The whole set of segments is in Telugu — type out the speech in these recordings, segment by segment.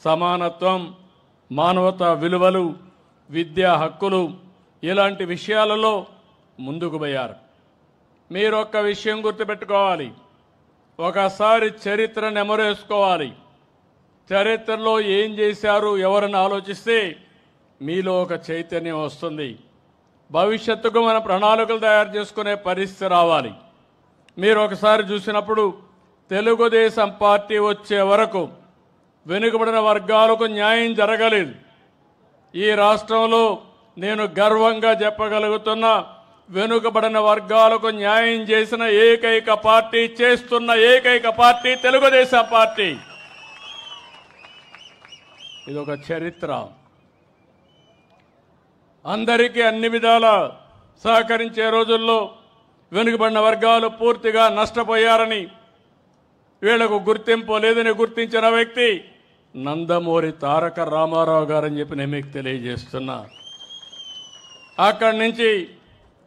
సమానత్వం, మానవతా విలువలు, విద్యా హక్కులు ఇలాంటి విషయాలలో ముందుకు పోయారు. మీరు ఒక్క విషయం గుర్తుపెట్టుకోవాలి, ఒకసారి చరిత్ర నెమరేసుకోవాలి. చరిత్రలో ఏం చేశారు ఎవరని ఆలోచిస్తే మీలో ఒక చైతన్యం వస్తుంది. భవిష్యత్తుకు మన ప్రణాళికలు తయారు చేసుకునే పరిస్థితి రావాలి. మీరు ఒకసారి చూసినప్పుడు తెలుగుదేశం పార్టీ వచ్చే వరకు వెనుకబడిన వర్గాలకు న్యాయం జరగలేదు. ఈ రాష్ట్రంలో నేను గర్వంగా చెప్పగలుగుతున్నా, వెనుకబడిన వర్గాలకు న్యాయం చేసిన ఏకైక పార్టీ, చేస్తున్న ఏకైక పార్టీ తెలుగుదేశం పార్టీ. ఇదొక చరిత్ర. అందరికీ అన్ని విధాల సహకరించే రోజుల్లో వెనుకబడిన వర్గాలు పూర్తిగా నష్టపోయారని, వీళ్లకు గుర్తింపు లేదని గుర్తించిన వ్యక్తి నందమూరి తారక రామారావు గారని చెప్పి నేను మీకు తెలియజేస్తున్నా. అక్కడి నుంచి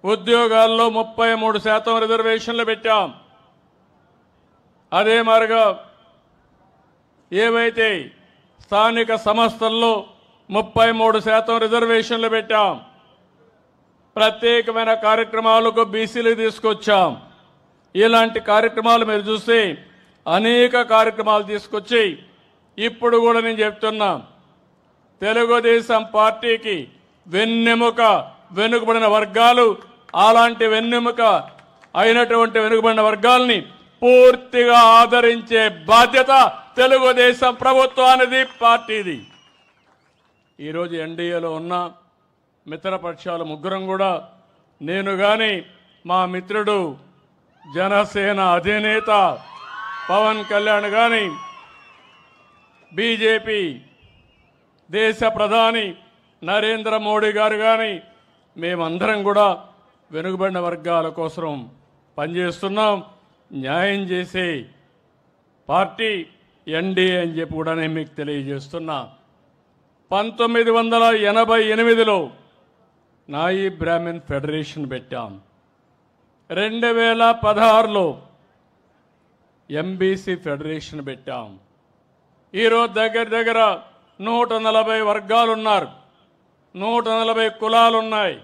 ఉద్యోగాల్లో 33% రిజర్వేషన్లు పెట్టాం. అదే మాదిరిగా ఏవైతే స్థానిక సంస్థల్లో 33% రిజర్వేషన్లు పెట్టాం. ప్రత్యేకమైన కార్యక్రమాలకు బీసీలు తీసుకొచ్చాం. ఇలాంటి కార్యక్రమాలు మీరు చూస్తే అనేక కార్యక్రమాలు తీసుకొచ్చి ఇప్పుడు కూడా నేను చెప్తున్నా, తెలుగుదేశం పార్టీకి వెన్నెముక వెనుకబడిన వర్గాలు, అలాంటి వెన్నెముక అయినటువంటి వెనుకబడిన వర్గాల్ని పూర్తిగా ఆదరించే బాధ్యత తెలుగుదేశం ప్రభుత్వానిది, పార్టీది. ఈరోజు ఎన్డీఏలో ఉన్న మిత్రపక్షాలు ముగ్గురం కూడా, నేను కానీ మా మిత్రుడు జనసేన అధినేత పవన్ కళ్యాణ్ కానీ, బీజేపీ దేశ ప్రధాని నరేంద్ర మోడీ గారు కానీ, మేమందరం కూడా వెనుకబడిన వర్గాల కోసం పనిచేస్తున్నాం. న్యాయం చేసే పార్టీ ఎన్డీఏ అని చెప్పి కూడా నేను మీకు తెలియజేస్తున్నా. 1988లో నాయి బ్రాహ్మణ్ ఫెడరేషన్ పెట్టాం. 2016లో ఎంబీసీ ఫెడరేషన్ పెట్టాం. ఈరోజు దగ్గర దగ్గర 140 వర్గాలు ఉన్నారు, 140 కులాలు ఉన్నాయి.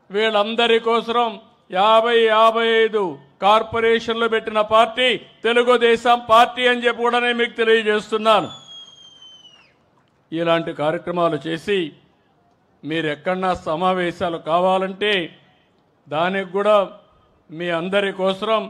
వీళ్ళందరి కోసం 50-55 కార్పొరేషన్లు పెట్టిన పార్టీ తెలుగుదేశం పార్టీ అని చెప్పి కూడా నేను మీకు తెలియజేస్తున్నాను. ఇలాంటి కార్యక్రమాలు చేసి మీరు ఎక్కడన్నా సమావేశాలు కావాలంటే దానికి కూడా మీ అందరి కోసం